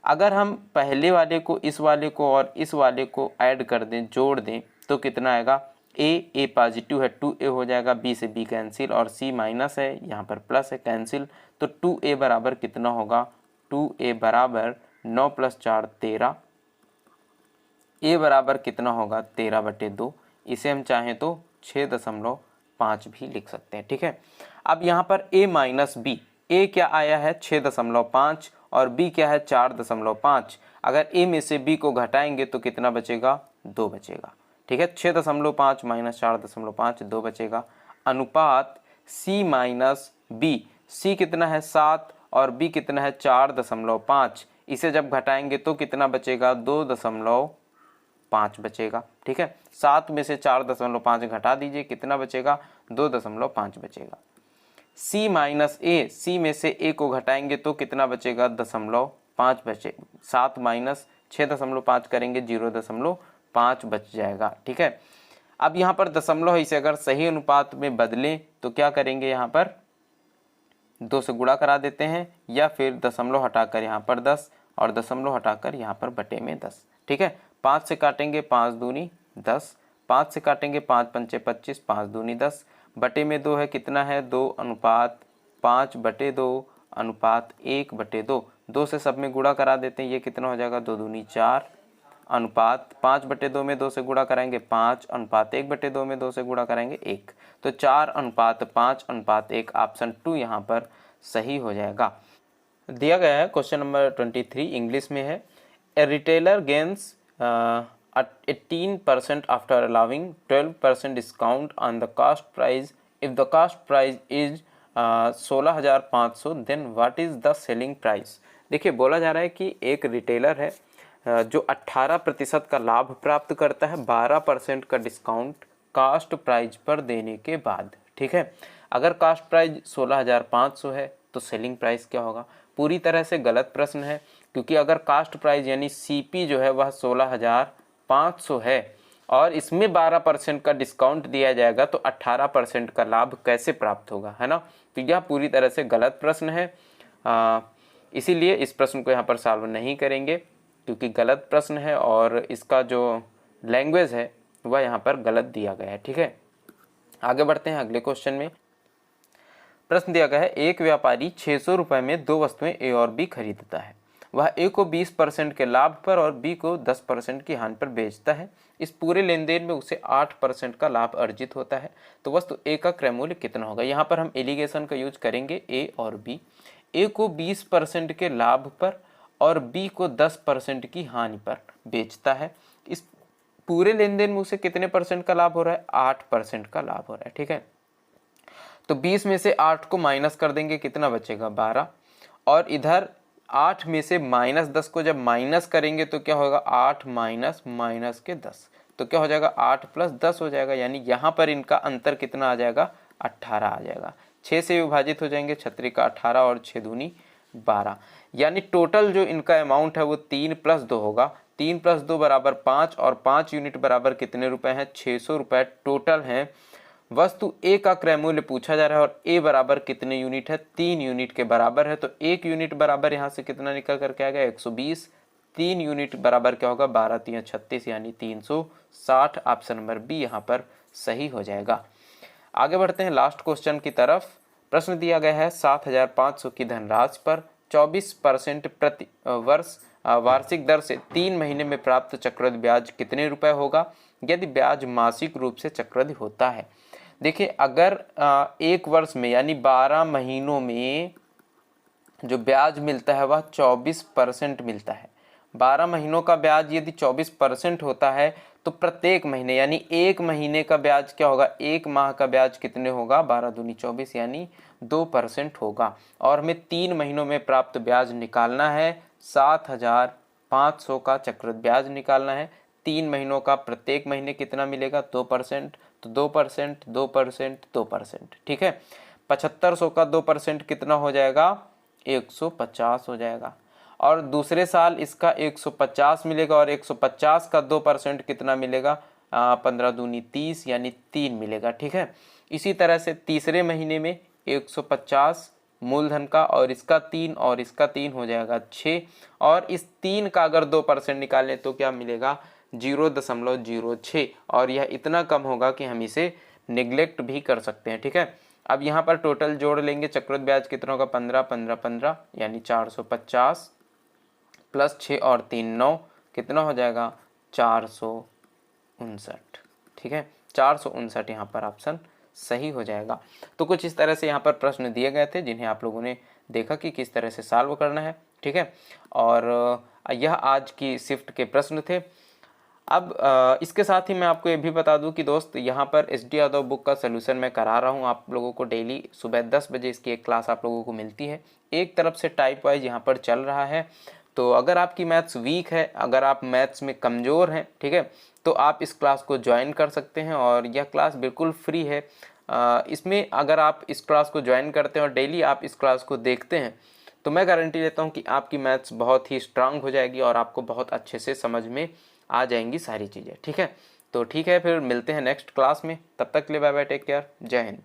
अगर हम पहले वाले को इस वाले को और इस वाले को ऐड कर दें, जोड़ दें, तो कितना आएगा a पॉजिटिव है 2a हो जाएगा, b से b कैंसिल, और c माइनस है यहाँ पर प्लस है कैंसिल, तो 2a बराबर कितना होगा 2a बराबर 9 + 4 13, a बराबर कितना होगा 13/2, इसे हम चाहें तो 6.5 भी लिख सकते हैं। ठीक है, अब यहाँ पर a माइनस b, a क्या आया है 6.5 और b क्या है 4.5, अगर a में से b को घटाएंगे तो कितना बचेगा 2 बचेगा। ठीक है, 6.5 माइनस 4.5 2 बचेगा। अनुपात c माइनस b, c कितना है 7 और b कितना है 4.5, इसे जब घटाएंगे तो कितना बचेगा 2.5 बचेगा। ठीक है, 7 में से 4.5 घटा दीजिए, कितना बचेगा 2.5 बचेगा। c माइनस a, c में से a को घटाएंगे तो कितना बचेगा 0.5 बचे, 7 माइनस 6.5 करेंगे 0.5 बच जाएगा। ठीक है, अब यहाँ पर दशमलव इसे अगर सही अनुपात में बदलें तो क्या करेंगे, यहाँ पर 2 से गुणा करा देते हैं, या फिर दशमलव हटाकर यहाँ पर 10 और दशमलव हटाकर यहाँ पर बटे में 10। ठीक है, 5 से काटेंगे 5 दूनी 10, 5 से काटेंगे 5 पंचे 25, 5 दूनी 10, बटे में 2 है, कितना है 2:5/2 अनुपात 1/2, 2 से सब में गुणा करा देते हैं, ये कितना हो जाएगा 2 दूनी 4 अनुपात 5/2 में 2 से गुणा कराएंगे 5, अनुपात 1/2 में 2 से गुणा कराएंगे 1, तो 4:5:1 ऑप्शन 2 यहाँ पर सही हो जाएगा। दिया गया है क्वेश्चन नंबर 23 इंग्लिश में है, a retailer gains 18% after allowing 12% discount on the cost price, if the cost price is 16,500 then what is the selling price. देखिए, बोला जा रहा है कि एक रिटेलर है जो 18% का लाभ प्राप्त करता है 12% का डिस्काउंट कास्ट प्राइस पर देने के बाद। ठीक है, अगर कास्ट प्राइस 16,500 है तो सेलिंग प्राइस क्या होगा। पूरी तरह से गलत प्रश्न है, क्योंकि अगर कास्ट प्राइस यानी सीपी जो है वह 16,500 है और इसमें 12% का डिस्काउंट दिया जाएगा तो 18% का लाभ कैसे प्राप्त होगा, है ना। तो यह पूरी तरह से गलत प्रश्न है, इसीलिए इस प्रश्न को यहाँ पर सॉल्व नहीं करेंगे, क्योंकि गलत प्रश्न है और इसका जो लैंग्वेज है वह यहाँ पर गलत दिया गया है। ठीक है, आगे बढ़ते हैं अगले क्वेश्चन में। प्रश्न दिया गया है, एक व्यापारी 600 रुपये में 2 वस्तुएं ए और बी खरीदता है। वह ए को 20% के लाभ पर और बी को 10% की हानि पर बेचता है। इस पूरे लेन देन में उसे 8% का लाभ अर्जित होता है, तो वस्तु ए का क्रय मूल्य कितना होगा। यहाँ पर हम एलिगेशन का यूज करेंगे, ए और बी। ए को 20% के लाभ पर और बी को 10% की हानि पर बेचता है। इस पूरे लेन देन में उसे कितने परसेंट का लाभ हो रहा है, 8% का लाभ हो रहा है। ठीक है, तो 20 में से 8 को माइनस कर देंगे, कितना बचेगा 12, और इधर 8 में से -10 को जब माइनस करेंगे तो क्या होगा 8 माइनस माइनस के 10, तो क्या हो जाएगा 8 + 10 हो जाएगा, यानी यहाँ पर इनका अंतर कितना आ जाएगा 18 आ जाएगा। 6 से विभाजित हो जाएंगे, 6 का 18 और 6 दूनी 12, यानी टोटल जो इनका अमाउंट है वो 3 + 2 होगा। 3 + 2 बराबर 5 और 5 यूनिट बराबर कितने रुपए हैं 600 रुपये टोटल हैं। वस्तु ए का क्रय मूल्य पूछा जा रहा है और ए बराबर कितने यूनिट है 3 यूनिट के बराबर है, तो 1 यूनिट बराबर यहाँ से कितना निकल करके आएगा 120, 3 यूनिट बराबर क्या होगा 12 × 3 = 36 यानी 360। ऑप्शन नंबर बी यहाँ पर सही हो जाएगा। आगे बढ़ते हैं लास्ट क्वेश्चन की तरफ। प्रश्न दिया गया है 7,500 की धनराशि पर 24% प्रति वर्ष वार्षिक दर से 3 महीने में प्राप्त चक्रवृद्धि ब्याज कितने रुपए होगा यदि ब्याज मासिक रूप से चक्रवृद्धि होता है। देखिए, अगर एक वर्ष में यानी 12 महीनों में जो ब्याज मिलता है वह 24% मिलता है। 12 महीनों का ब्याज यदि 24% होता है तो प्रत्येक महीने यानी एक महीने का ब्याज क्या होगा, एक माह का ब्याज कितने होगा 12 दूनी 24 यानी 2% होगा। और हमें 3 महीनों में प्राप्त ब्याज निकालना है 7,500 का चक्रवृद्धि ब्याज निकालना है। 3 महीनों का प्रत्येक महीने कितना मिलेगा 2%, तो 2%, 2%, 2%, ठीक है। 7500 का 2% कितना हो जाएगा 150 हो जाएगा। और दूसरे साल इसका 150 मिलेगा और 150 का 2% कितना मिलेगा 15 दूनी 30 यानी 3 मिलेगा, ठीक है। इसी तरह से तीसरे महीने में 150 मूलधन का और इसका 3 और इसका 3 हो जाएगा 6, और इस 3 का अगर 2% निकालें तो क्या मिलेगा 0.06, और यह इतना कम होगा कि हम इसे निगलेक्ट भी कर सकते हैं, ठीक है। अब यहाँ पर टोटल जोड़ लेंगे, चक्रवृद्धि ब्याज कितना होगा 15, 15, 15 यानी 450 प्लस 6 और 3 9, कितना हो जाएगा 459, ठीक है। 459 यहाँ पर ऑप्शन सही हो जाएगा। तो कुछ इस तरह से यहाँ पर प्रश्न दिए गए थे जिन्हें आप लोगों ने देखा कि किस तरह से सॉल्व करना है, ठीक है। और यह आज की शिफ्ट के प्रश्न थे। अब इसके साथ ही मैं आपको ये भी बता दूं कि दोस्त यहाँ पर SD यादव बुक का सलूशन मैं करा रहा हूँ आप लोगों को डेली सुबह 10 बजे इसकी एक क्लास आप लोगों को मिलती है। एक तरफ से टाइप वाइज यहाँ पर चल रहा है, तो अगर आपकी मैथ्स वीक है, अगर आप मैथ्स में कमज़ोर हैं, ठीक है, तो आप इस क्लास को ज्वाइन कर सकते हैं और यह क्लास बिल्कुल फ्री है। इसमें अगर आप इस क्लास को ज्वाइन करते हैं और डेली आप इस क्लास को देखते हैं तो मैं गारंटी देता हूँ कि आपकी मैथ्स बहुत ही स्ट्रांग हो जाएगी और आपको बहुत अच्छे से समझ में आ जाएंगी सारी चीज़ें, ठीक है। तो ठीक है, फिर मिलते हैं नेक्स्ट क्लास में, तब तक के लिए बाय बाय, टेक केयर, जय हिंद।